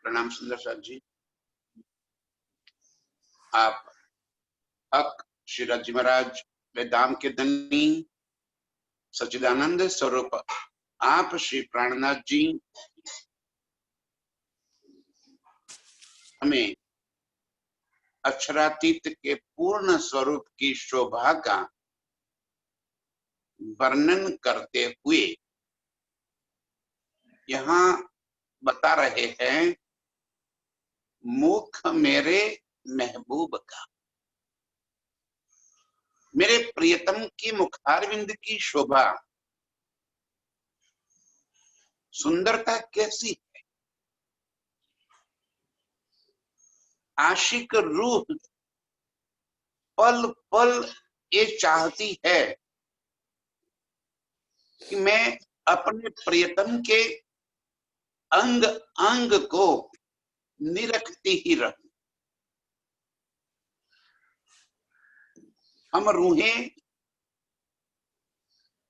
प्रणाम सुंदर साथ जी। आप अक श्री जी महाराज वेदांत के धनी सच्चिदानंद स्वरूप आप श्री प्राणनाथ जी हमें अक्षरातीत के पूर्ण स्वरूप की शोभा का वर्णन करते हुए यहाँ बता रहे हैं, मुख मेरे महबूब का, मेरे प्रियतम की मुखारविंद की शोभा सुंदरता कैसी है। आशिक रूह पल पल ये चाहती है कि मैं अपने प्रियतम के अंग अंग को निरखती ही रहूं। हम रूहें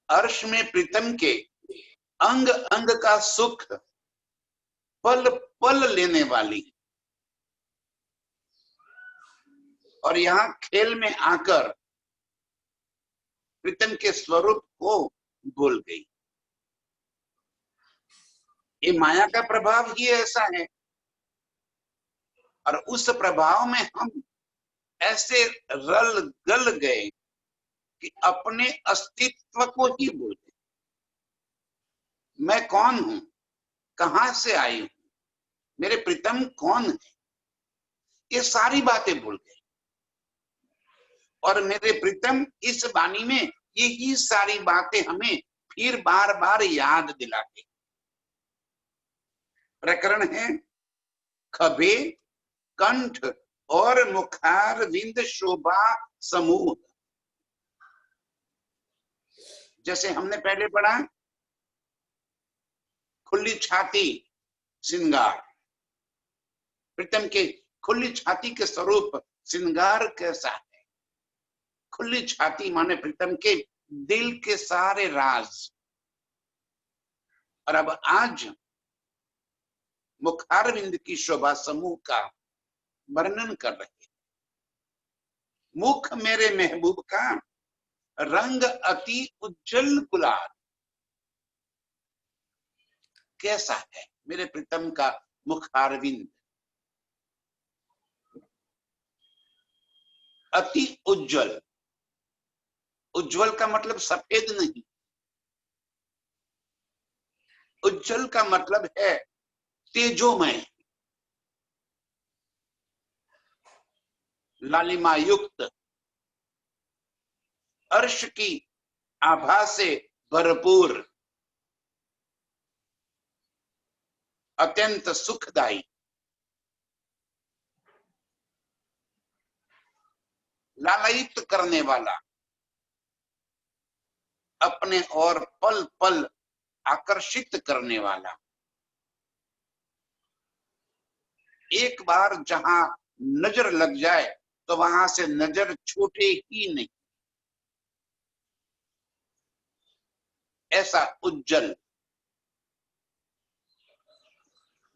अर्श में प्रीतम के अंग अंग का सुख पल पल लेने वाली, और यहाँ खेल में आकर प्रीतम के स्वरूप को भूल गई। ये माया का प्रभाव ही ऐसा है, और उस प्रभाव में हम ऐसे रल गल गए कि अपने अस्तित्व को ही भूल गए। मैं कौन हूं, कहां से आई हूं, मेरे प्रीतम कौन है, ये सारी बातें भूल गए। और मेरे प्रीतम इस वाणी में यही सारी बातें हमें फिर बार बार याद दिलाते। प्रकरण है खभे कंठ और मुखारविंद शोभा समूह। जैसे हमने पहले पढ़ा, खुली छाती श्रृंगार, प्रीतम के खुली छाती के स्वरूप श्रृंगार कैसा है। खुली छाती माने प्रीतम के दिल के सारे राज। और अब आज मुखारविंद की शोभा समूह का वर्णन कर रहे हैं। मुख मेरे महबूब का रंग अति उज्जवल गुलाल। कैसा है मेरे प्रीतम का मुखारविंद, अति उज्जवल। उज्जवल का मतलब सफेद नहीं, उज्जवल का मतलब है तेजोमय, लालिमा युक्त, अर्श की आभा से भरपूर, अत्यंत सुखदायी, लालायित करने वाला, अपने और पल पल आकर्षित करने वाला। एक बार जहां नजर लग जाए तो वहां से नजर छूटे ही नहीं, ऐसा उज्जवल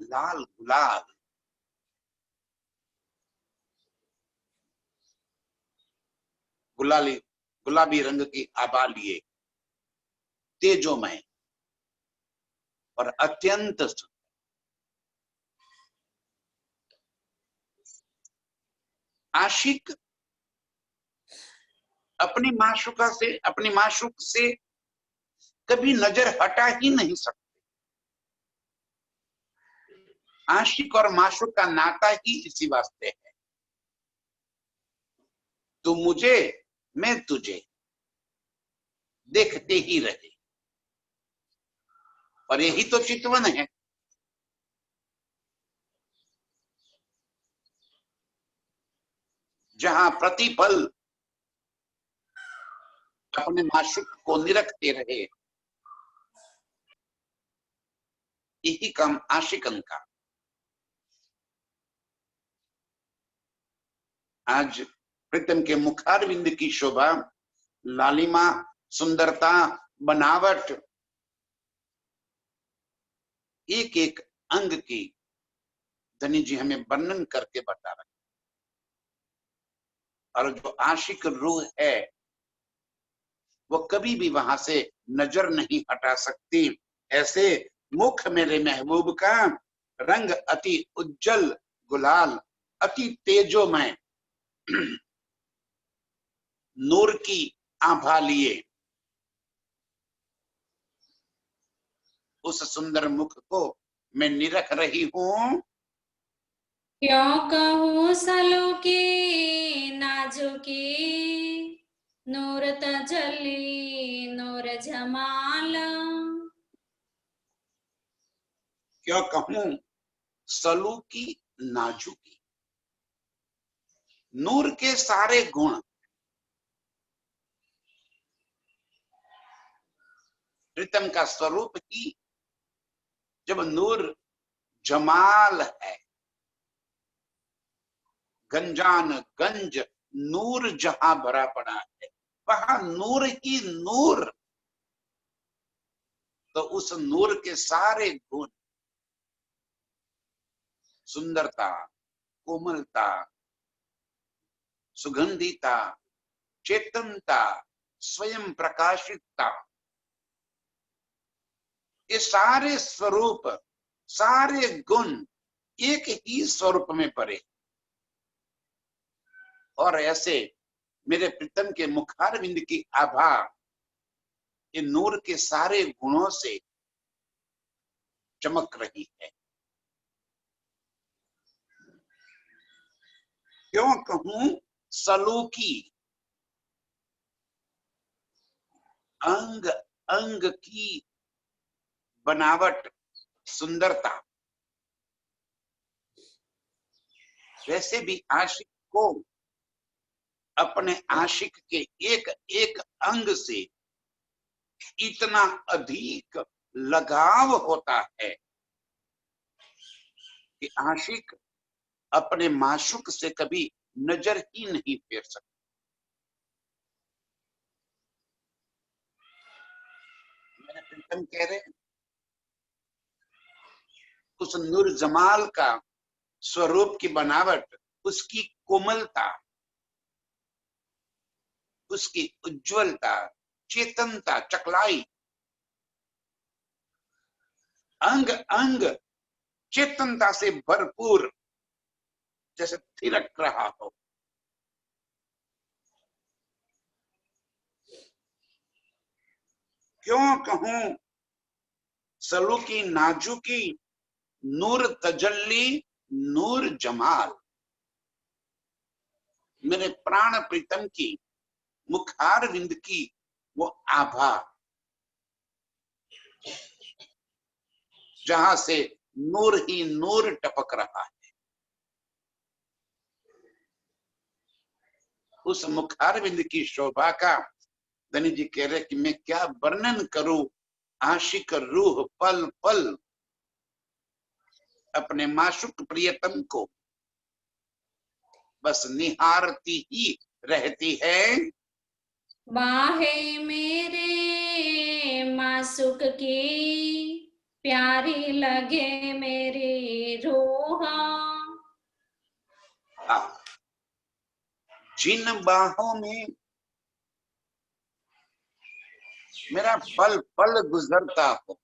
लाल गुलाल। गुलाबी रंग की आभा लिए, तेजोमय और अत्यंत आशिक अपनी माशुका से, अपनी माशुक से कभी नजर हटा ही नहीं सकते। आशिक और माशुक का नाता ही इसी वास्ते है, तू मुझे मैं तुझे देखते ही रहे। और यही तो चितवन है। जहां प्रतिपल अपने माशुक को निरखते रहे, यही काम आशिकन का। आज प्रीतम के मुखारविंद की शोभा, लालिमा, सुंदरता, बनावट, एक एक अंग की धनी जी हमें वर्णन करके बता रहे। और जो आशिक रूह है वो कभी भी वहां से नजर नहीं हटा सकती। ऐसे मुख मेरे महबूब का रंग अति उज्जवल गुलाल, अति तेजोमय नूर की आभा लिए उस सुंदर मुख को मैं निरख रही हूं। क्यों कहूँ सलूकी नाजुकी, नूर तजल्ली नूर जमाल। क्यों कहूं सलूकी नाजुकी, नूर के सारे गुण, प्रीतम का स्वरूप ही जब नूर जमाल है, गंजान गंज नूर जहां भरा पड़ा है वहां नूर ही नूर, तो उस नूर के सारे गुण, सुंदरता, कोमलता, सुगंधिता, चेतनता, स्वयं प्रकाशितता, ये सारे स्वरूप, सारे गुण एक ही स्वरूप में पड़े। और ऐसे मेरे प्रीतम के मुखारविंद की आभा ये नूर के सारे गुणों से चमक रही है। क्यों कहूं सलूकी, अंग अंग की बनावट, सुंदरता। वैसे भी आशिक को अपने आशिक के एक एक अंग से इतना अधिक लगाव होता है कि आशिक अपने माशूक से कभी नजर ही नहीं फेर सकता। मेरे प्रीतम कह रहे उस नूर जमाल का स्वरूप की बनावट, उसकी कोमलता, उसकी उज्जवलता, चेतनता, चकलाई, अंग अंग चेतनता से भरपूर, जैसे थिरक रहा हो। क्यों कहूं सलूकी नाजुकी, नूर तजल्ली नूर जमाल, मेरे प्राण प्रीतम की मुखार विंद की वो आभा, जहां से नूर ही नूर टपक रहा है, उस मुखार विंद की शोभा का धनी जी कह रहे कि मैं क्या वर्णन करूं। आशिक रूह पल पल अपने माशुक प्रियतम को बस निहारती ही रहती है। बाहे मेरे मासुक की, प्यारी लगे मेरी रूह। जिन बाहों में मेरा पल पल गुजरता हो,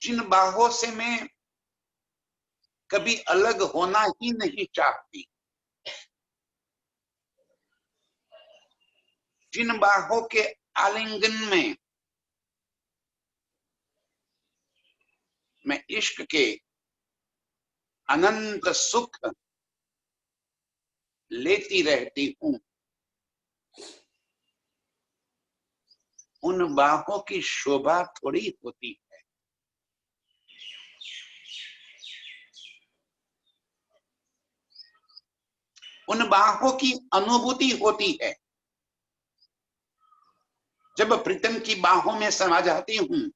जिन बाहों से मैं कभी अलग होना ही नहीं चाहती, जिन बाहों के आलिंगन में मैं इश्क के अनंत सुख लेती रहती हूं, उन बाहों की शोभा थोड़ी होती है। उन बाहों की अनुभूति होती है। जब प्रीतम की बाहों में समा जाती हूं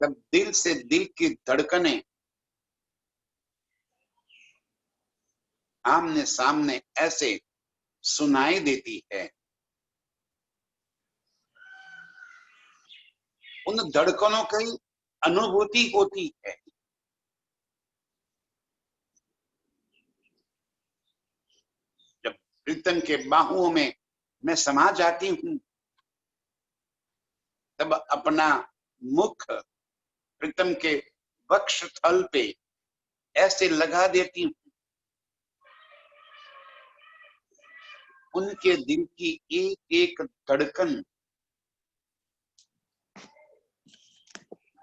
तब दिल से दिल की धड़कनें आमने सामने ऐसे सुनाई देती है। उन धड़कनों की अनुभूति होती है। जब प्रीतम के बाहुओं में मैं समा जाती हूं, तब अपना मुख प्रीतम के वक्षस्थल पे ऐसे लगा देती हूं, उनके दिल की एक एक धड़कन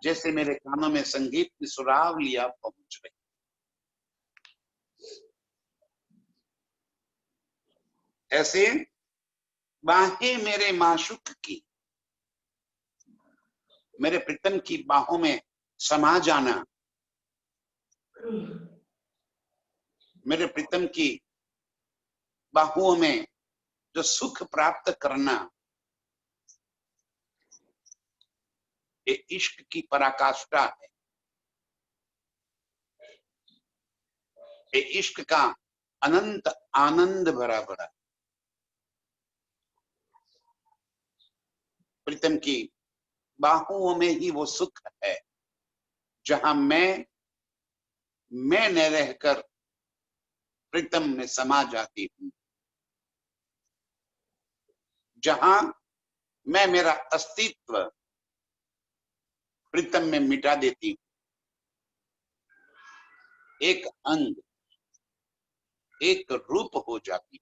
जैसे मेरे कानों में संगीत की सुरावलियां पहुंच रही। ऐसे बाहें मेरे माशूक की, मेरे प्रीतम की बाहों में समा जाना, मेरे प्रीतम की बाहुओं में जो सुख प्राप्त करना, ये इश्क की पराकाष्ठा है। ये इश्क का अनंत आनंद भरा भरा। प्रीतम की बाहुओं में ही वो सुख है जहां मैं न रहकर प्रीतम में समा जाती हूं, जहां मैं मेरा अस्तित्व प्रीतम में मिटा देती हूं। एक अंग, एक रूप हो जाती।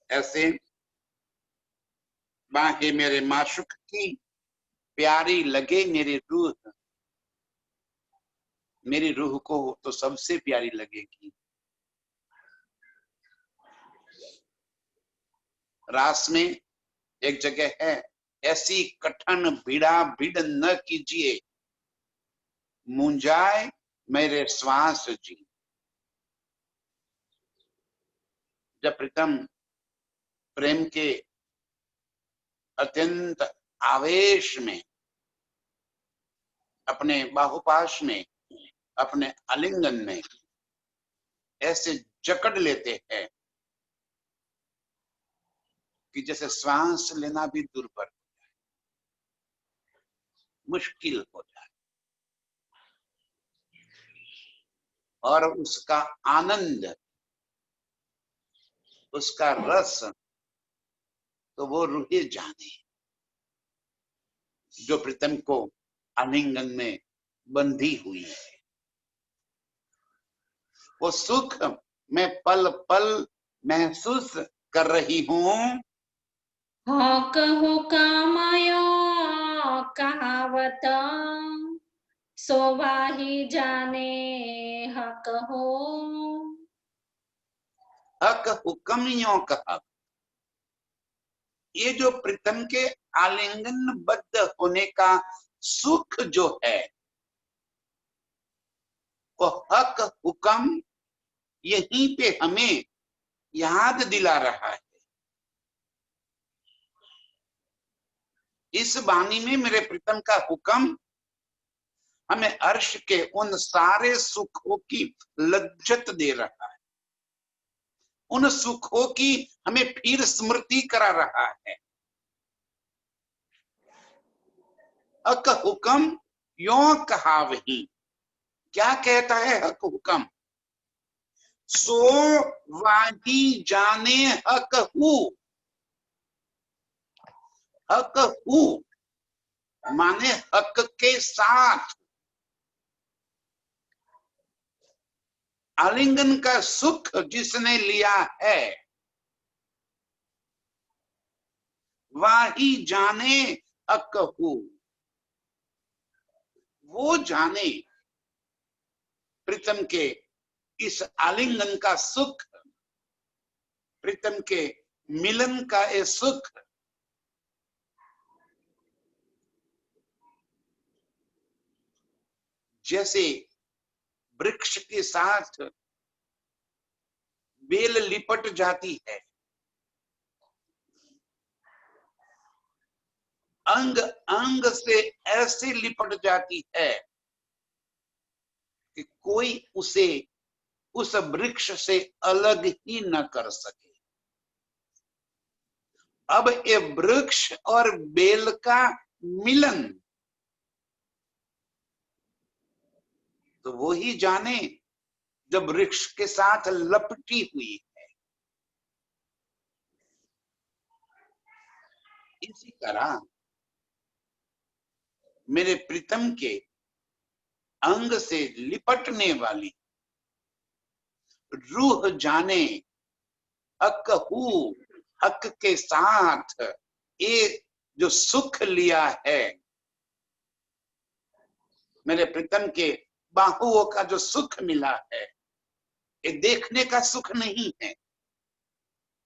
ऐसे बाहें मेरे माशूक की, प्यारी लगे मेरी रूह को तो सबसे प्यारी लगेगी। रास में एक जगह है, ऐसी कठिन भीड़ा भीड़ न कीजिए, मुंजाए मेरे श्वास जी। जब प्रीतम प्रेम के अत्यंत आवेश में अपने बाहुपाश में, अपने आलिंगन में ऐसे जकड़ लेते हैं कि जैसे श्वास लेना भी दुर्भर हो जाए, मुश्किल हो जाए। और उसका आनंद, उसका रस तो वो रूहे जाने जो प्रीतम को आलिंगन में बंधी हुई है। वो सुख मैं पल पल महसूस कर रही हूं। हाँ कहो कामयो कहावत, सोवाही जाने हक हो। हक हुक्म यों कहा। ये जो प्रीतम के आलिंगन बद्ध होने का सुख जो है, वो हक हुक्म यहीं पे हमें याद दिला रहा है। इस वाणी में मेरे प्रीतम का हुक्म हमें अर्श के उन सारे सुखों की लज्जत दे रहा है, उन सुखों की हमें फिर स्मृति करा रहा है। हक हुक्म यों कहा वही, क्या कहता है हक हुक्म? सो वाही जाने हक हु। हक हु माने हक के साथ। आलिंगन का सुख जिसने लिया है, वाही जाने हक हु। वो जाने प्रीतम के इस आलिंगन का सुख, प्रीतम के मिलन का ये सुख। जैसे वृक्ष के साथ बेल लिपट जाती है, अंग अंग से ऐसे लिपट जाती है कि कोई उसे उस वृक्ष से अलग ही न कर सके। अब ये वृक्ष और बेल का मिलन तो वो ही जाने जब वृक्ष के साथ लपटी हुई है। इसी तरह मेरे प्रीतम के अंग से लिपटने वाली रूह जाने हक हूँ, हक के साथ ये जो सुख लिया है, मेरे प्रीतम के बाहुओं का जो सुख मिला है, ये देखने का सुख नहीं है।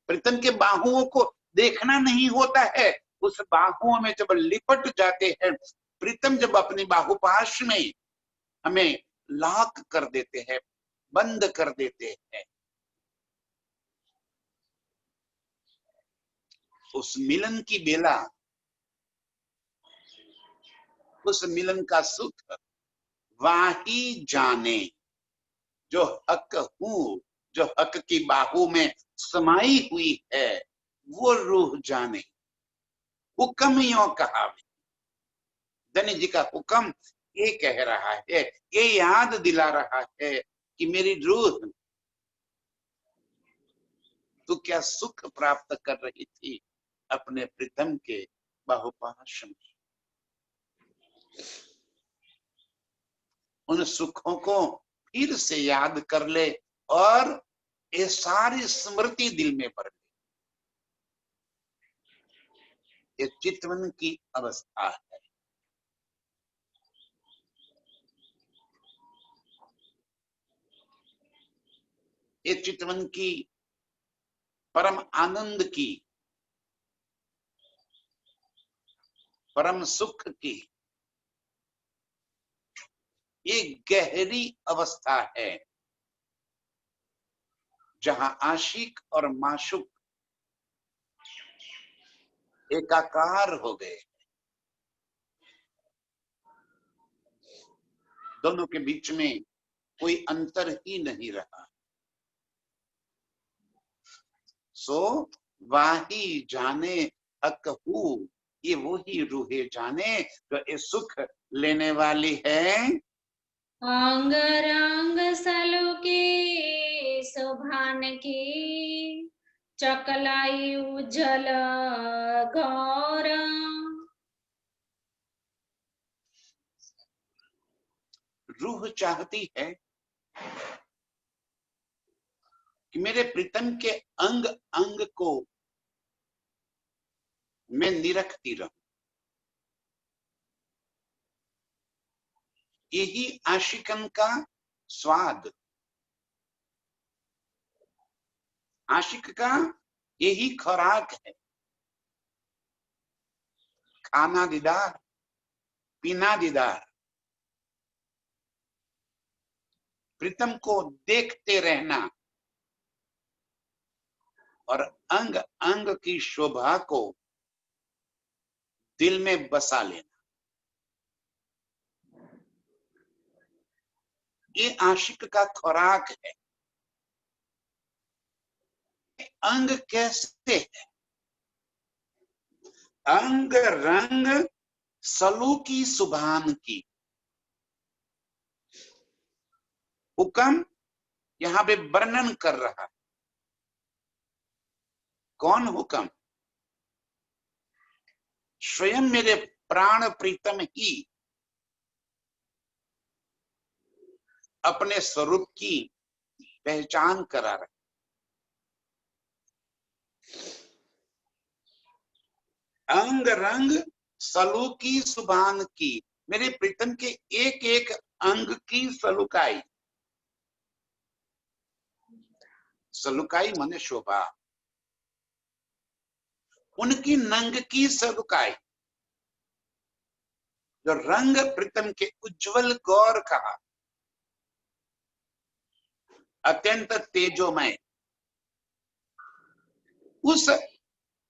प्रीतम के बाहुओं को देखना नहीं होता है, उस बाहुओं में जब लिपट जाते हैं, प्रीतम जब अपनी बाहुपाश में हमें लॉक कर देते हैं, बंद कर देते हैं, उस मिलन की बेला, उस मिलन का सुख वाही जाने जो हक हूँ, जो हक की बाहू में समाई हुई है, वो रूह जाने। हुक्म यो कहा, धनी जी का हुक्म ये कह रहा है, ये याद दिला रहा है कि मेरी रूह तू क्या सुख प्राप्त कर रही थी अपने प्रीतम के बाहुपाश में। उन सुखों को फिर से याद कर ले और ये सारी स्मृति दिल में भर ले। ये चितवन की अवस्था है। ये चितवन की परम आनंद की, परम सुख की ये गहरी अवस्था है, जहां आशिक और माशुक एकाकार हो गए, दोनों के बीच में कोई अंतर ही नहीं रहा। सो वाही जाने हक हूँ, ये वही रूहे जाने जो ये सुख लेने वाली है। अंग रंग सलुकी शोभान की, चकलाई उज्जल गौर। रूह चाहती है कि मेरे प्रीतम के अंग अंग को मैं निरखती रहूं। यही आशिकन का स्वाद, आशिक का यही खुराक है। खाना दीदार, पीना दीदार, प्रीतम को देखते रहना और अंग अंग की शोभा को दिल में बसा लेना, ये आशिक का खुराक है। अंग कैसे है? अंग रंग सलूकी सुभान की। हुक्म यहां पे वर्णन कर रहा है। कौन हुक्म? स्वयं मेरे प्राण प्रीतम ही अपने स्वरूप की पहचान करा रहे। अंग रंग सलूकी सुभान की, मेरे प्रीतम के एक एक अंग की सलुकाई, सलुकाई माने शोभा, उनकी नंग की सलुकाई, जो रंग प्रीतम के उज्जवल गौर कहा, अत्यंत तेजोमय, उस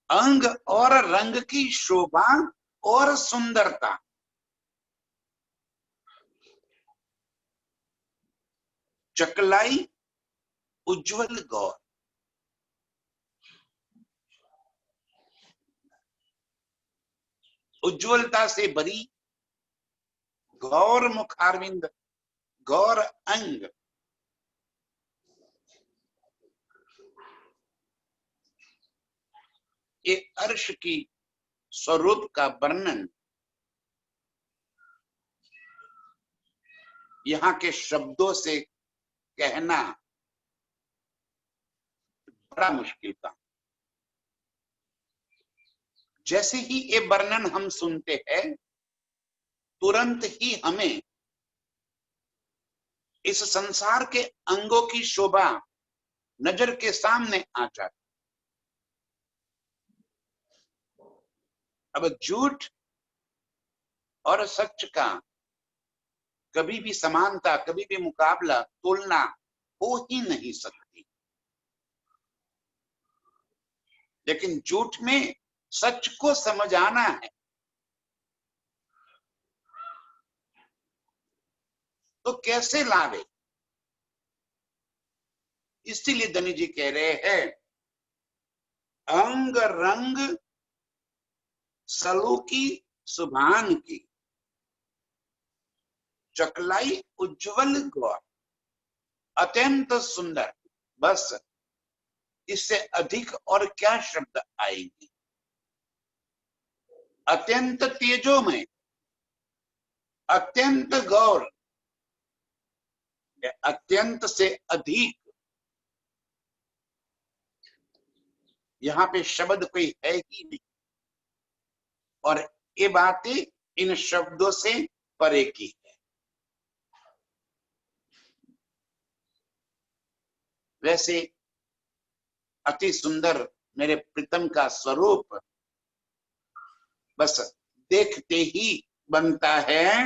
अंग और रंग की शोभा और सुंदरता, चकलाई उज्जवल गौर। उज्ज्वलता से भरी गौर मुखारविंद, गौर अंग, ये अर्श की स्वरूप का वर्णन यहाँ के शब्दों से कहना बड़ा मुश्किल था। जैसे ही ये वर्णन हम सुनते हैं, तुरंत ही हमें इस संसार के अंगों की शोभा नजर के सामने आ जाती। अब झूठ और सच का कभी भी समानता, कभी भी मुकाबला, तुलना हो ही नहीं सकती। लेकिन झूठ में सच को समझ आना है, तो कैसे लावे? इसीलिए धनी जी कह रहे हैं, अंग रंग सलूकी सुभान की, चकलाई उज्जवल गौर, अत्यंत सुंदर। बस इससे अधिक और क्या शब्द आएंगे? अत्यंत तेजोमय, अत्यंत गौर, अत्यंत से अधिक, यहाँ पे शब्द कोई है ही नहीं, और ये बातें इन शब्दों से परे की है। वैसे अति सुंदर मेरे प्रीतम का स्वरूप बस देखते ही बनता है।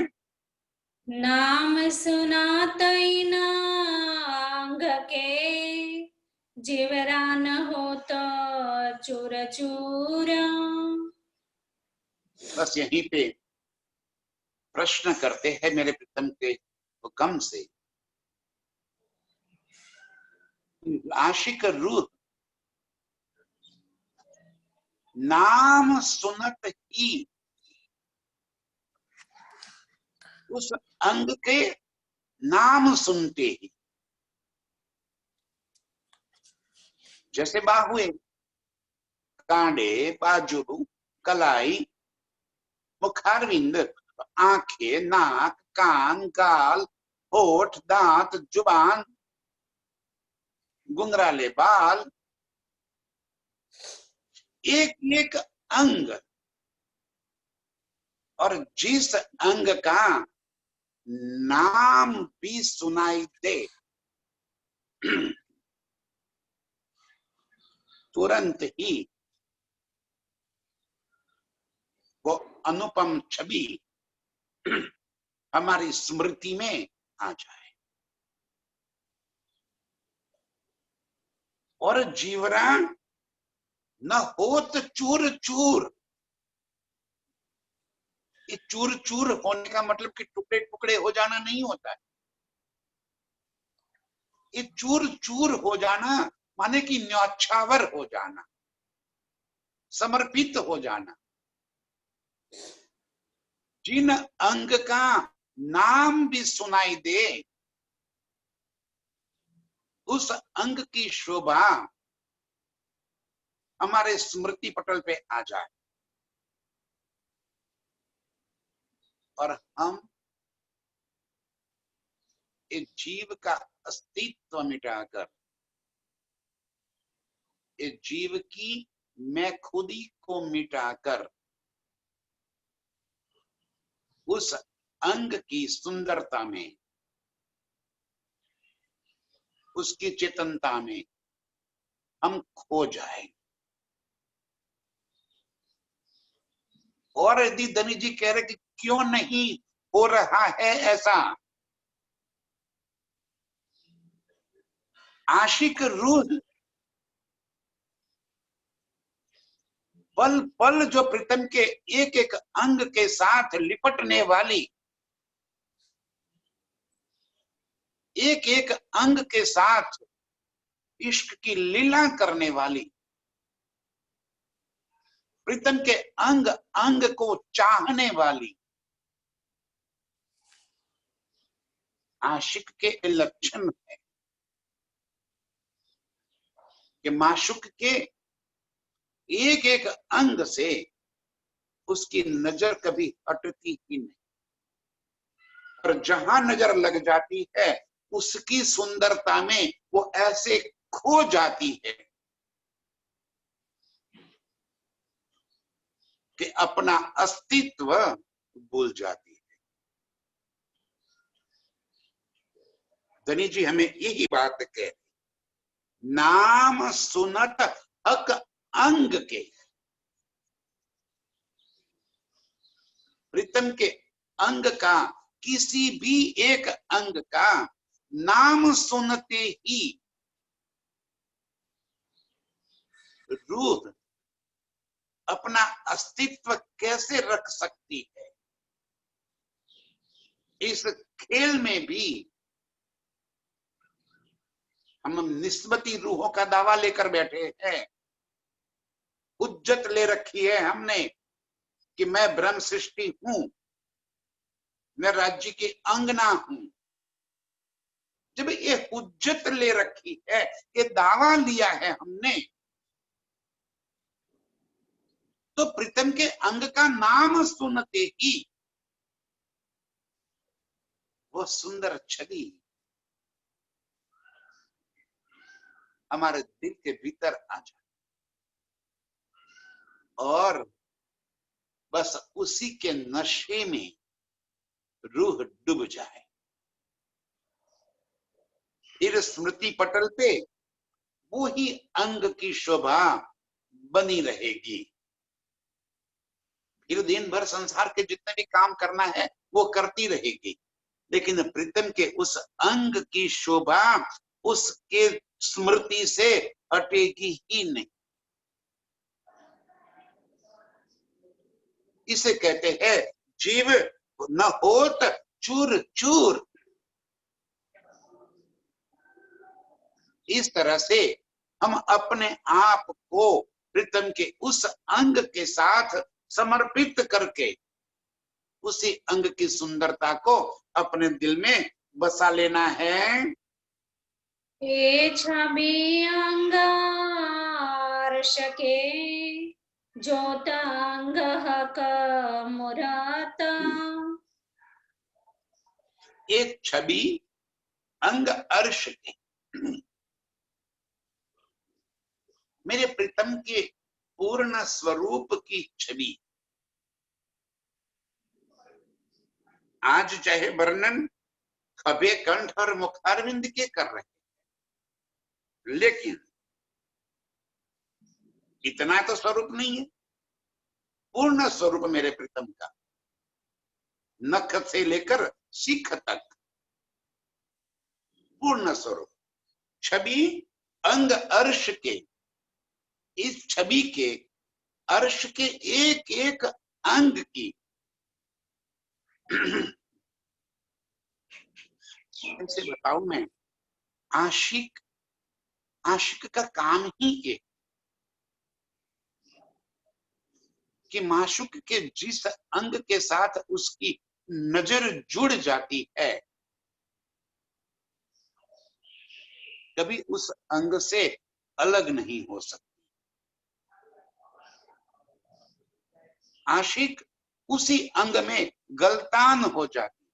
नाम सुनातई नांग के, जीवरा न हो तो चूर चूर। बस यहीं पे प्रश्न करते हैं मेरे प्रीतम के हुक्म से। आशिक रूह नाम सुनत ही उस अंग के नाम सुनते ही, जैसे बाहुए, कांडे, बाजू, कलाई, मुखारविंद, आंखें, नाक, कान, गाल, होठ, दांत, जुबान, गुंगराले बाल, एक एक अंग, और जिस अंग का नाम भी सुनाई दे, तुरंत ही वो अनुपम छवि हमारी स्मृति में आ जाए। और जीवरा न होत चूर चूर। ये चूर चूर होने का मतलब कि टुकड़े टुकड़े हो जाना नहीं होता है। ये चूर चूर हो जाना माने कि न्यौछावर हो जाना, समर्पित हो जाना। जिन अंग का नाम भी सुनाई दे, उस अंग की शोभा हमारे स्मृति पटल पे आ जाए और हम एक जीव का अस्तित्व मिटाकर, एक जीव की मैं खुदी को मिटाकर उस अंग की सुंदरता में, उसकी चेतनता में हम खो जाए। और यदि धनी जी कह रहे कि क्यों नहीं हो रहा है ऐसा, आशिक रूह पल पल जो प्रीतम के एक एक अंग के साथ लिपटने वाली, एक एक अंग के साथ इश्क की लीला करने वाली प्रीतम के अंग अंग को चाहने वाली आशिक के लक्षण है कि माशुक के एक एक अंग से उसकी नजर कभी हटती ही नहीं, और जहां नजर लग जाती है उसकी सुंदरता में वो ऐसे खो जाती है कि अपना अस्तित्व भूल जाती है। धनी जी हमें यही बात कह, नाम सुनत अक अंग के, प्रीतम के अंग का, किसी भी एक अंग का नाम सुनते ही रूह अपना अस्तित्व कैसे रख सकती है। इस खेल में भी हम निस्बती रूहों का दावा लेकर बैठे हैं, हुज्जत ले रखी है हमने कि मैं ब्रह्म सृष्टि हूं, मैं राज्य की अंगना हूं। जब ये हुज्जत ले रखी है, ये दावा लिया है हमने, तो प्रीतम के अंग का नाम सुनते ही वो सुंदर छवि हमारे दिल के भीतर आ जाए और बस उसी के नशे में रूह डूब जाए। फिर स्मृति पटल पे वो ही अंग की शोभा बनी रहेगी। फिर दिन भर संसार के जितने भी काम करना है वो करती रहेगी, लेकिन प्रीतम के उस अंग की शोभा उसके स्मृति से हटेगी ही नहीं। इसे कहते हैं जीव न होत चूर चूर। इस तरह से हम अपने आप को प्रीतम के उस अंग के साथ समर्पित करके उसी अंग की सुंदरता को अपने दिल में बसा लेना है। ए छवि अंगारश के ज्योतांग मुरात। एक छवि अंग अर्श के, मेरे प्रीतम के पूर्ण स्वरूप की छवि। आज चाहे वर्णन खभे कंठ और मुखारविंद के कर रहे हैं, लेकिन इतना तो स्वरूप नहीं है। पूर्ण स्वरूप मेरे प्रीतम का नख से लेकर शिख तक पूर्ण स्वरूप, छवि अंग अर्श के। इस छवि के अर्श के एक एक अंग की इनसे बताऊं मैं, आशिक आशिक का काम ही ये कि माशुक के जिस अंग के साथ उसकी नजर जुड़ जाती है, कभी उस अंग से अलग नहीं हो सकती। आशिक उसी अंग में गलतान हो जाती।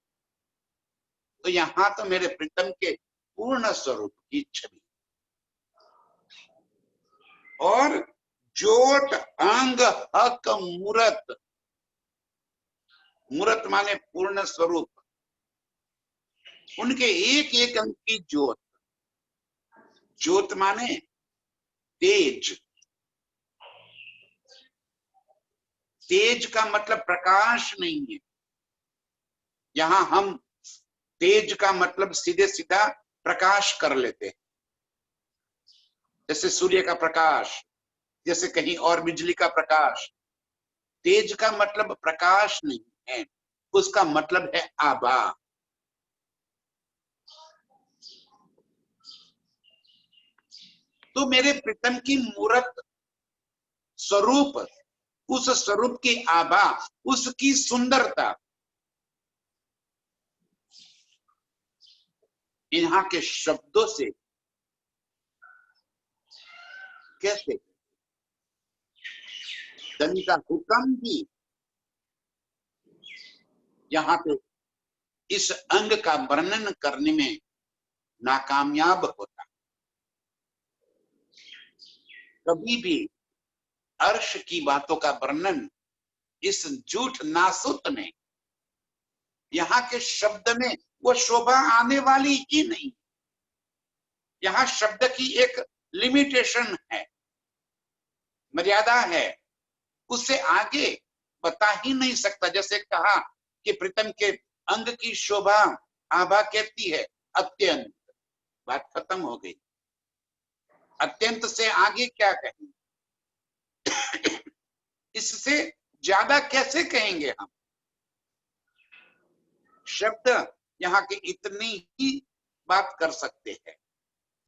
तो यहां तो मेरे प्रीतम के पूर्ण स्वरूप की छवि और जोत अंग हक मूरत। मूरत माने पूर्ण स्वरूप, उनके एक एक अंग की ज्योत। ज्योत माने तेज। तेज का मतलब प्रकाश नहीं है। यहां हम तेज का मतलब सीधे सीधा प्रकाश कर लेते हैं, जैसे सूर्य का प्रकाश, जैसे कहीं और बिजली का प्रकाश। तेज का मतलब प्रकाश नहीं है, उसका मतलब है आभा। तो मेरे प्रीतम की मूरत स्वरूप उस स्वरूप की आभा, उसकी सुंदरता यहाँ के शब्दों से कैसे, धनी का हुक्म भी यहाँ पे इस अंग का वर्णन करने में नाकामयाब होता। कभी भी अर्श की बातों का वर्णन इस झूठ नासुत में, यहाँ के शब्द में वो शोभा आने वाली ही नहीं। यहाँ शब्द की एक लिमिटेशन है, मर्यादा है, उससे आगे बता ही नहीं सकता। जैसे कहा कि प्रीतम के अंग की शोभा आभा कहती है अत्यंत, बात खत्म हो गई। अत्यंत से आगे क्या कहें, इससे ज्यादा कैसे कहेंगे हम। शब्द यहाँ के इतनी ही बात कर सकते हैं।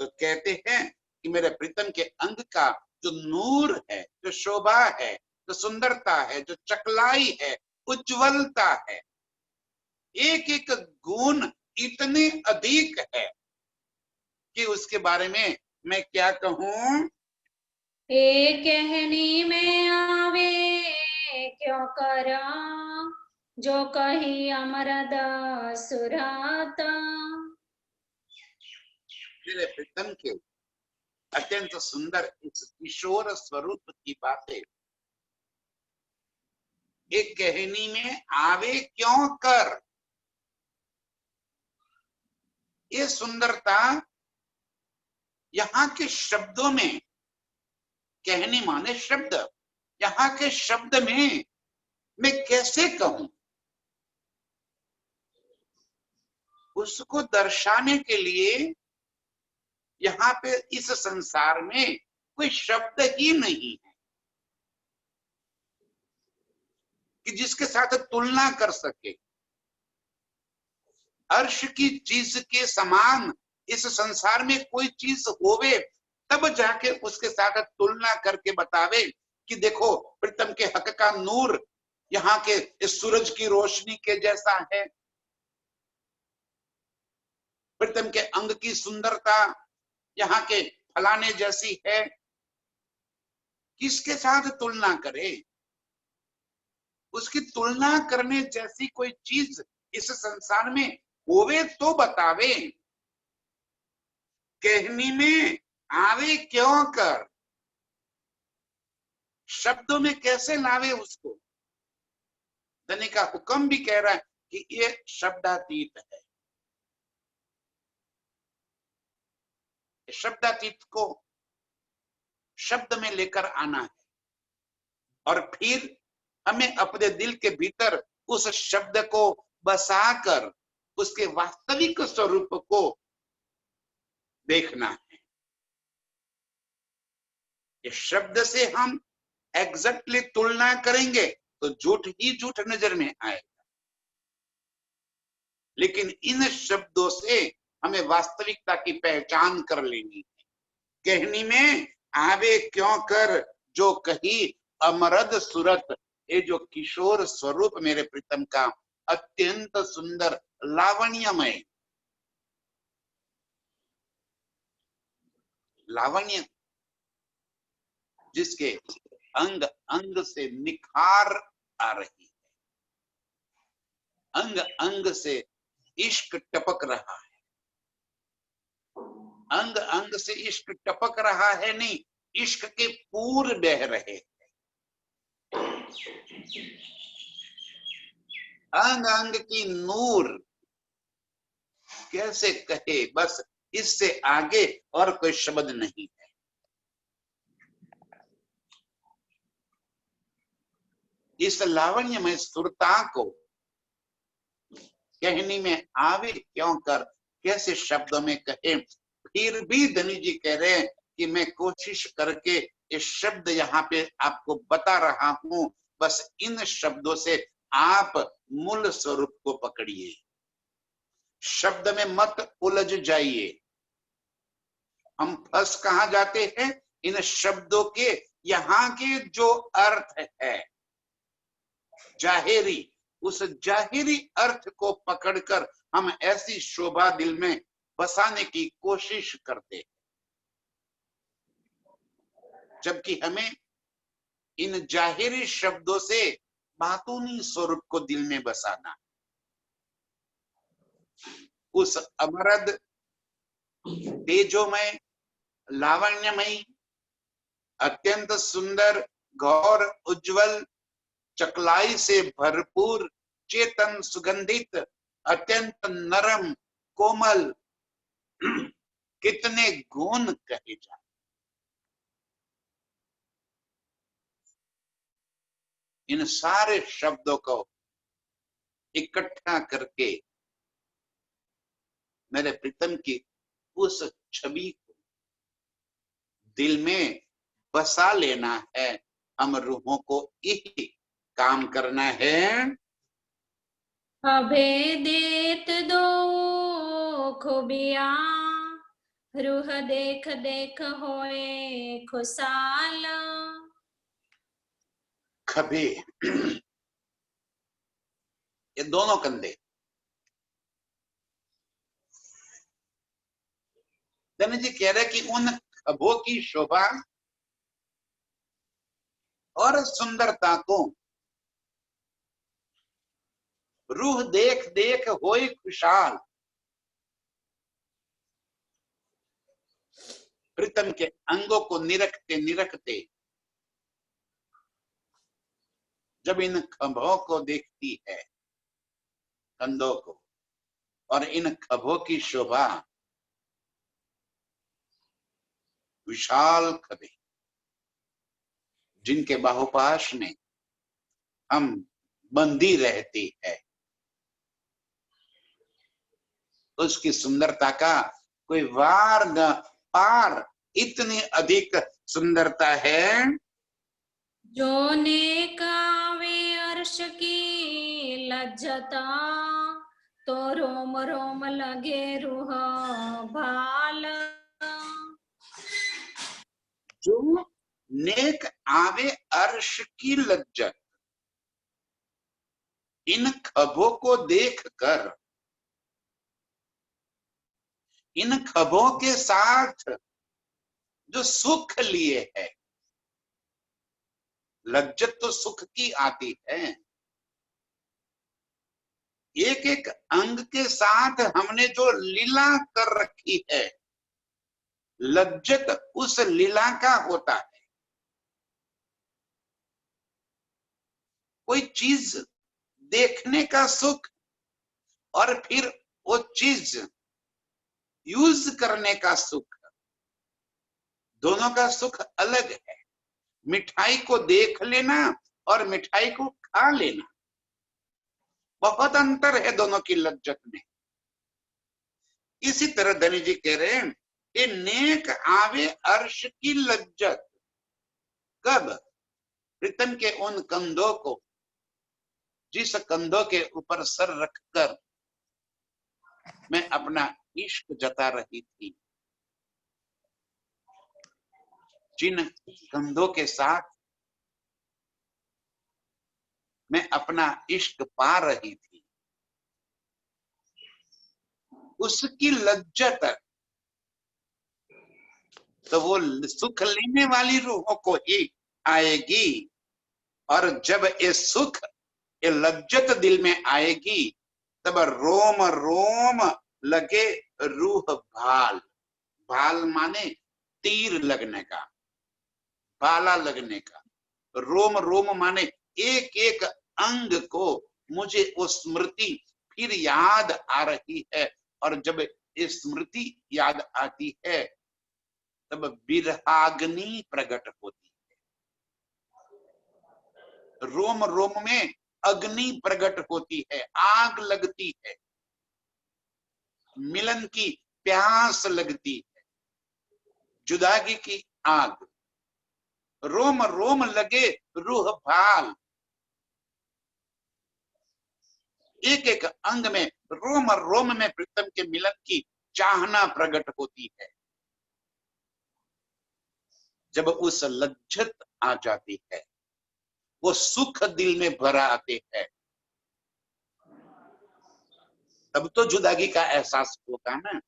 तो कहते हैं कि मेरे प्रीतम के अंग का जो नूर है, जो शोभा है, जो सुंदरता है, जो चकलाई है, उज्जवलता है, एक एक गुण इतने अधिक है कि उसके बारे में मैं क्या कहूं। एक कहनी में आवे क्यों करा, जो कही अमरद सुराता। मेरे प्रीतम के अत्यंत सुंदर इस किशोर स्वरूप की बातें एक कहनी में आवे क्यों कर। ये सुंदरता यहाँ के शब्दों में, कहनी माने शब्द, यहाँ के शब्द में मैं कैसे कहूं। उसको दर्शाने के लिए यहाँ पे इस संसार में कोई शब्द ही नहीं है कि जिसके साथ तुलना कर सके। अर्श की चीज के समान इस संसार में कोई चीज होवे तब जाके उसके साथ तुलना करके बतावे कि देखो प्रीतम के हक का नूर यहाँ के इस सूरज की रोशनी के जैसा है, प्रीतम के अंग की सुंदरता यहाँ के फलाने जैसी है। किसके साथ तुलना करे, उसकी तुलना करने जैसी कोई चीज इस संसार में होवे तो बतावे। कहनी में आवे क्यों कर, शब्दों में कैसे लावे उसको। धनी का हुक्म भी कह रहा है कि ये शब्दातीत है। शब्दातीत को शब्द में लेकर आना है और फिर हमें अपने दिल के भीतर उस शब्द को बसाकर उसके वास्तविक स्वरूप को देखना है। इस शब्द से हम एग्जैक्टली तुलना करेंगे तो झूठ ही झूठ नजर में आएगा, लेकिन इन शब्दों से हमें वास्तविकता की पहचान कर लेनी है। कहनी में आवे क्यों कर, जो कही अमरद सूरत। ये जो किशोर स्वरूप मेरे प्रीतम का अत्यंत सुंदर लावण्यमय, लावण्य जिसके अंग अंग से निखार आ रही है, अंग अंग से इश्क टपक रहा है। अंग अंग से इश्क टपक रहा है नहीं, इश्क के पूर बह रहे हैं। अंग अंग की नूर कैसे कहे, बस इससे आगे और कोई शब्द नहीं है। इस लावण्यमय सुरता को कहनी में आवे क्यों कर, कैसे शब्दों में कहे। फिर भी धनी जी कह रहे हैं कि मैं कोशिश करके ये शब्द यहाँ पे आपको बता रहा हूं, बस इन शब्दों से आप मूल स्वरूप को पकड़िए, शब्द में मत उलझ जाइए। हम फंस कहाँ जाते हैं, इन शब्दों के यहाँ के जो अर्थ है जाहिरी, उस जाहिरी अर्थ को पकड़कर हम ऐसी शोभा दिल में बसाने की कोशिश करते हैं, जबकि हमें इन जाहिरी शब्दों से बातूनी स्वरूप को दिल में बसाना। उस अमरद तेजोमय लावण्यमयी अत्यंत सुंदर गौर उज्जवल चकलाई से भरपूर चेतन सुगंधित अत्यंत नरम कोमल कितने गुण कहे जाए। इन सारे शब्दों को इकट्ठा करके मेरे प्रीतम की उस छवि को दिल में बसा लेना है। हम रूहों को यही काम करना है। अभेदित दो खूबियां रूह देख देख होए खुशाल। खभे, ये दोनों कंधे। धनी जी कह रहे कि उन खभों की शोभा और सुंदरता को रूह देख देख होए खुशहाल। प्रीतम के अंगों को निरखते निरखते जब इन खभों को देखती है, कंधों को, और इन खभों की शोभा, विशाल खभे जिनके बाहुपाश में हम बंधी रहती है, उसकी सुंदरता का कोई वार न पार। इतनी अधिक सुंदरता है जो नेक आवे अर्श की लज्जता तो रोम रोम लगे रूह भाल। जो नेक आवे अर्श की लज्जत, इन खभों को देखकर, इन खभों के साथ जो सुख लिए है, लज्जत तो सुख की आती है, एक एक अंग के साथ हमने जो लीला कर रखी है, लज्जत उस लीला का होता है। कोई चीज देखने का सुख और फिर वो चीज यूज करने का सुख, दोनों का सुख अलग है। मिठाई को देख लेना और मिठाई को खा लेना, बहुत अंतर है दोनों की लज्जत में। इसी तरह धनी जी कह रहे हैं कि नेक आवे अर्श की लज्जत कब? प्रीतम के उन कंधों को, जिस कंधों के ऊपर सर रखकर मैं अपना इश्क जता रही थी, जिन कंधों के साथ मैं अपना इश्क पा रही थी, उसकी लज्जत तो वो सुख लेने वाली रूहों को ही आएगी। और जब ये सुख, ये लज्जत दिल में आएगी, तब रोम रोम लगे रूह भाल। भाल माने तीर लगने का, भाला लगने का। रोम रोम माने एक एक अंग को मुझे वो स्मृति फिर याद आ रही है। और जब ये स्मृति याद आती है, तब विरहाग्नि प्रकट होती है। रोम रोम में अग्नि प्रकट होती है, आग लगती है, मिलन की प्यास लगती है, जुदागी की आग। रोम रोम लगे रूह भाल। एक एक अंग में, रोम रोम में प्रीतम के मिलन की चाहना प्रकट होती है। जब उस लज्जत आ जाती है, वो सुख दिल में भरा आते हैं, तब तो जुदागी का एहसास होगा ना।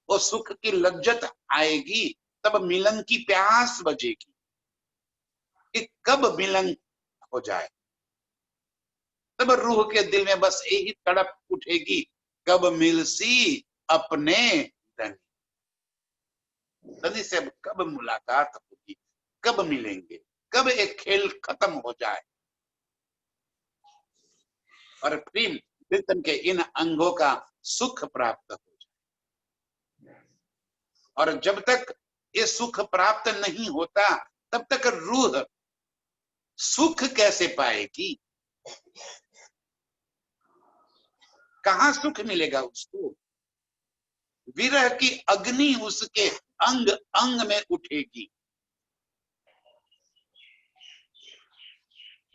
वो सुख की लज्जत आएगी, तब मिलन की प्यास बजेगी कि कब मिलन हो जाए। तब रूह के दिल में बस यही तड़प उठेगी, कब मिलसी अपने धनी। धनी से कब मुलाकात होगी, कब मिलेंगे, कब एक खेल खत्म हो जाए और फिर प्रीतम के इन अंगों का सुख प्राप्त हो जाए। और जब तक ये सुख प्राप्त नहीं होता, तब तक रूह सुख कैसे पाएगी? कहां सुख मिलेगा उसको? विरह की अग्नि उसके अंग अंग में उठेगी।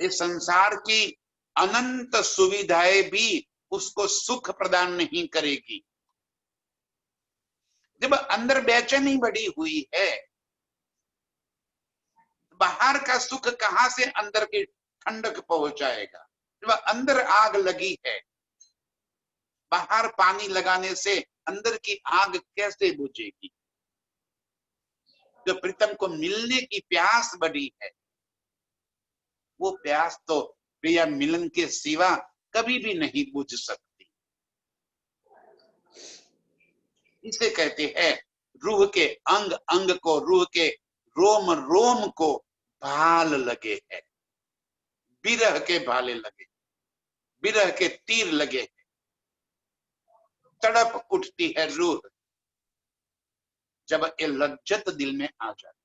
इस संसार की अनंत सुविधाएं भी उसको सुख प्रदान नहीं करेगी। जब अंदर बेचैनी बढ़ी हुई है, बाहर का सुख कहां से अंदर की ठंडक पहुंचाएगा? जब अंदर आग लगी है, बाहर पानी लगाने से अंदर की आग कैसे बुझेगी? जो प्रीतम को मिलने की प्यास बढ़ी है, वो प्यास तो प्रिय मिलन के सिवा कभी भी नहीं बुझ सकती। इसे कहते हैं रूह के अंग अंग को, रूह के रोम रोम को भाल लगे है, विरह के भाले लगे, विरह के तीर लगे, तड़प उठती है रूह जब ये लज्जत दिल में आ जाती।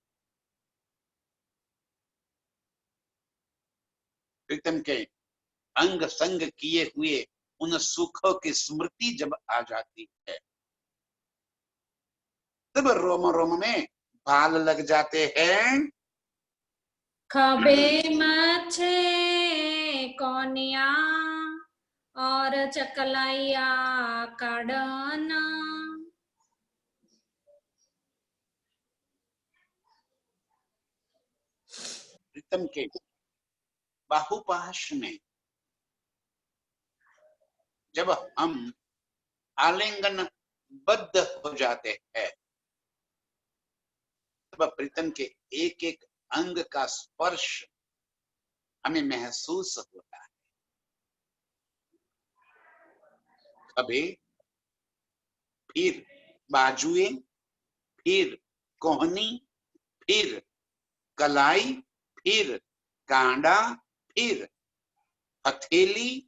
प्रीतम के अंग संग किए हुए उन सुखों की स्मृति जब आ जाती है, तब रोम रोम में भाल लग जाते हैं। खबे मच्छे कोनिया और चकलाइया काड़ना। प्रीतम के बाहुपाश में जब हम आलिंगन बद्ध हो जाते हैं, तब प्रीतम के एक एक अंग का स्पर्श हमें महसूस होता है। कभी फिर बाजुए, फिर कोहनी, फिर कलाई, फिर कांडा, फिर हथेली,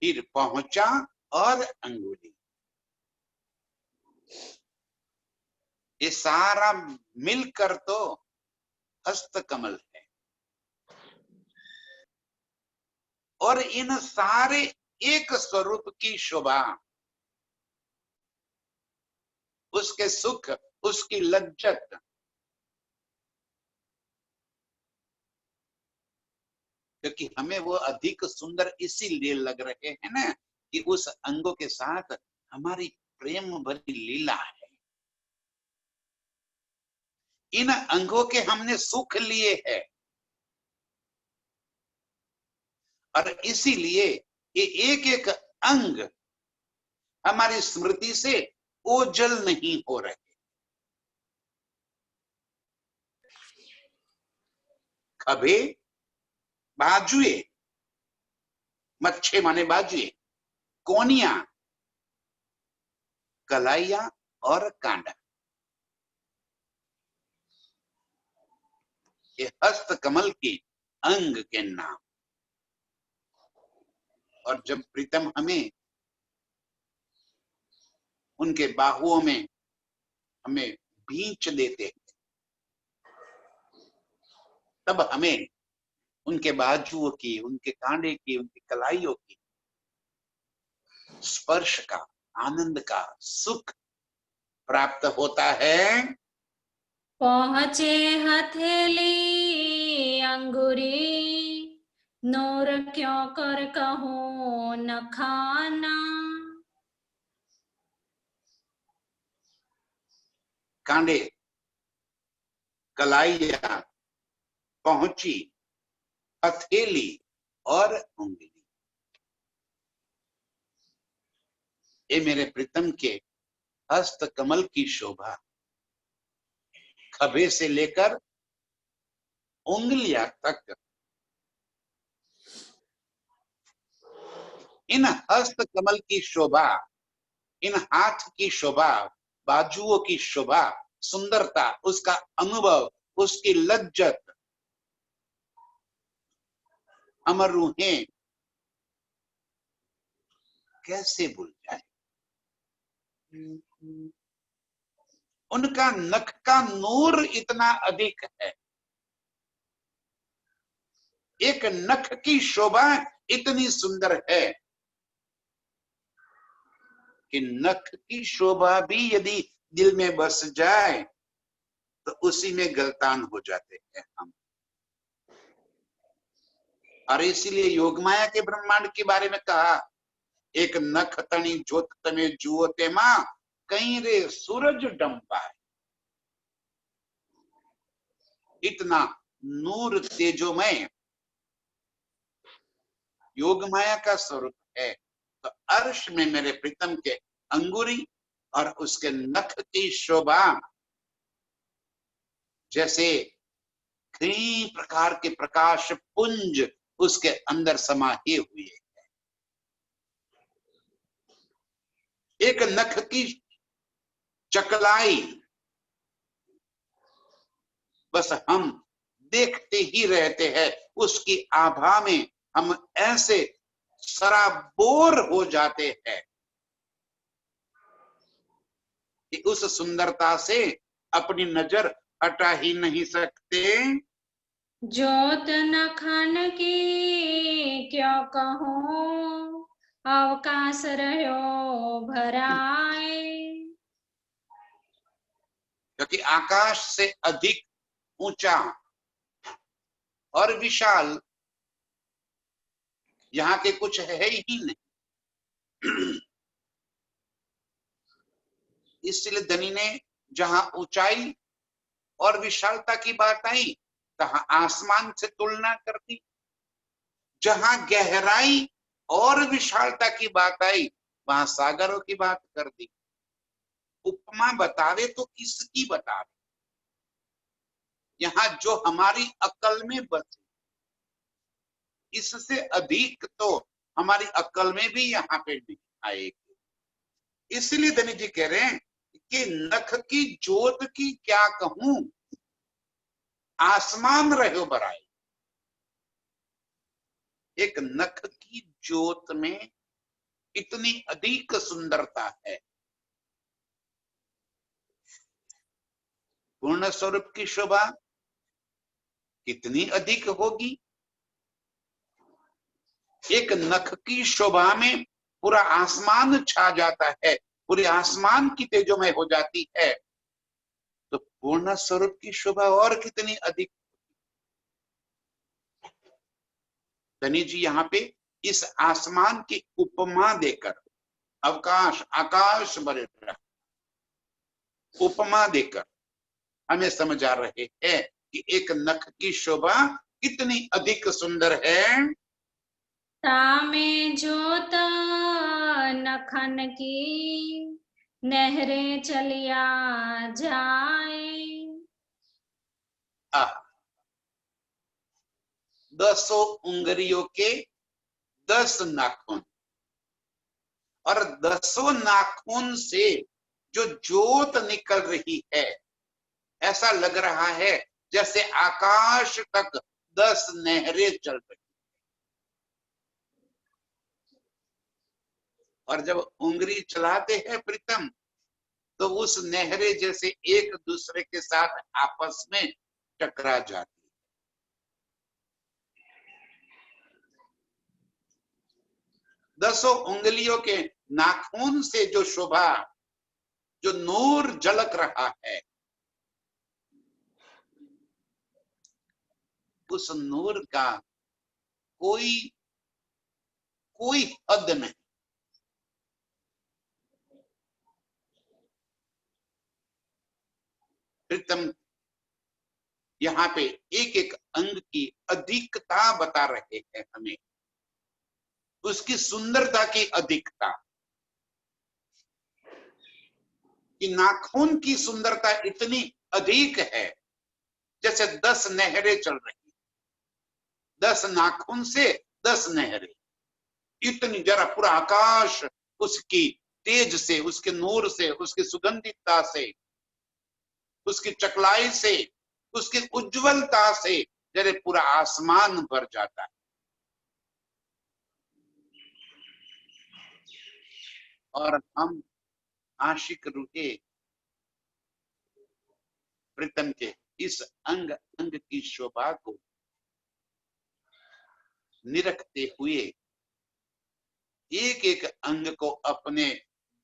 फिर पहुंचा और अंगुली। ये सारा मिलकर तो हस्त कमल है। और इन सारे एक स्वरूप की शोभा, उसके सुख, उसकी लज्जत, क्योंकि हमें वो अधिक सुंदर इसीलिए लग रहे हैं ना कि उस अंगों के साथ हमारी प्रेम भरी लीला है। इन अंगों के हमने सुख लिए है और इसीलिए ये एक एक अंग हमारी स्मृति से ओझल नहीं हो रहे। खभे, बाजुए, मच्छे माने बाजुए, कोनिया, कलाइया और कांडा, ये हस्त कमल के अंग के नाम। और जब प्रीतम हमें उनके बाहुओं में हमें भींच देते हैं, तब हमें उनके बाजुओं की, उनके कांडे की, उनकी कलाइयों की स्पर्श का, आनंद का, सुख प्राप्त होता है। पहुंचे हथेली अंगुरी, नूर क्यों कर कहूं न खाना। कांडे कलाइया, पहुंची, हथेली और उंगली। ये मेरे प्रीतम के हस्त कमल की शोभा, खभे से लेकर उंगलियां तक। इन हस्त कमल की शोभा, इन हाथ की शोभा, बाजुओं की शोभा, सुंदरता, उसका अनुभव, उसकी लज्जत, अमर रूहें कैसे भूल जाए। उनका नख का नूर इतना अधिक है, एक नख की शोभा इतनी सुंदर है कि नख की शोभा भी यदि दिल में बस जाए तो उसी में गलतान हो जाते हैं हम। और इसीलिए योग माया के ब्रह्मांड के बारे में कहा, एक नख तणी जोत तमे जुओ तेमा, कहीं रे सूरज डंबा। इतना नूर तेजोमय योग माया का स्वरूप है। तो अर्श में मेरे प्रीतम के अंगुरी और उसके नख की शोभा जैसे कई प्रकार के प्रकाश पुंज उसके अंदर समाये हुए है। एक नख की चकलाई बस हम देखते ही रहते हैं, उसकी आभा में हम ऐसे सराबोर हो जाते हैं कि उस सुंदरता से अपनी नजर हटा ही नहीं सकते। जोत नखन की क्यों कहूं, अवकाश रहो भराए। क्योंकि आकाश से अधिक ऊंचा और विशाल यहाँ के कुछ है ही नहीं। इसलिए धनी ने जहां ऊंचाई और विशालता की बात आई तहां आसमान से तुलना कर दी, जहां गहराई और विशालता की बात आई वहां सागरों की बात कर दी। उपमा बतावे तो किसकी बतावे, यहाँ जो हमारी अकल में बसे, इससे अधिक तो हमारी अकल में भी यहाँ पे नहीं आएगी। इसलिए धनी जी कह रहे हैं कि नख की जोत की क्या कहूं, आसमान रहो बराए। एक नख की जोत में इतनी अधिक सुंदरता है। पूर्ण स्वरूप की शोभा कितनी अधिक होगी। एक नख की शोभा में पूरा आसमान छा जाता है, पूरे आसमान की तेजोमय हो जाती है। तो पूर्ण स्वरूप की शोभा और कितनी अधिक। धनी जी यहाँ पे इस आसमान की उपमा देकर, अवकाश आकाश भरे उपमा देकर हमें समझा रहे हैं कि एक नख की शोभा कितनी अधिक सुंदर है। तामे जोत नखन की, नहरें चलिया जाए। 10 उंगलियों के 10 नाखून, और 10 नाखून से जो जोत निकल रही है, ऐसा लग रहा है जैसे आकाश तक 10 नहरें चल रही। और जब उंगली चलाते हैं प्रीतम तो उस नहरें जैसे एक दूसरे के साथ आपस में टकरा जाती। 10 उंगलियों के नाखून से जो शोभा, जो नूर झलक रहा है, उस नूर का कोई कोई हद नहीं। प्रीतम यहाँ पे एक एक अंग की अधिकता बता रहे हैं हमें, उसकी सुंदरता की अधिकता, कि नाखून की सुंदरता इतनी अधिक है जैसे 10 नहरें चल रही, 10 नाखून से 10 नहरें, इतनी, जरा पूरा आकाश उसकी तेज से, उसके नूर से, उसकी सुगंधितता से, उसकी चकलाई से, उसकी उज्जवलता से जरे पूरा आसमान भर जाता है। और हम आशिक रूहे प्रीतम के इस अंग अंग की शोभा को निरखते हुए एक एक अंग को अपने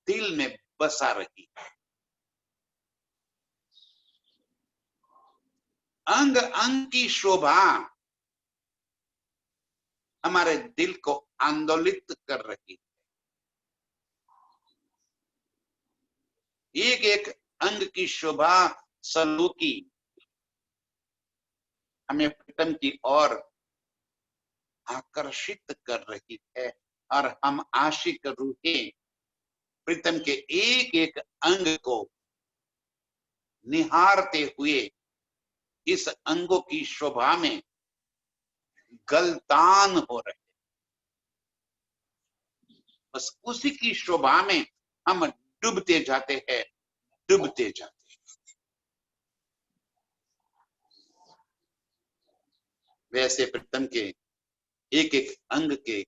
दिल में बसा रही है। अंग अंग की शोभा हमारे दिल को आंदोलित कर रही है। एक एक अंग की शोभा सलूकी हमें प्रीतम की ओर आकर्षित कर रही है, और हम आशिक रूहे प्रीतम के एक एक अंग को निहारते हुए इस अंगों की शोभा में गलतान हो रहे, बस उसी की शोभा में हम डूबते जाते हैं, डूबते जाते हैं। वैसे प्रीतम के एक एक अंग के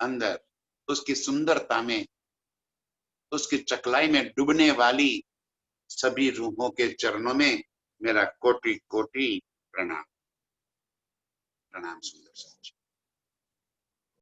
अंदर उसकी सुंदरता में, उसकी चकलाई में डूबने वाली सभी रूहों के चरणों में मेरा कोटि कोटि प्रणाम। प्रणाम सुंदर साथी।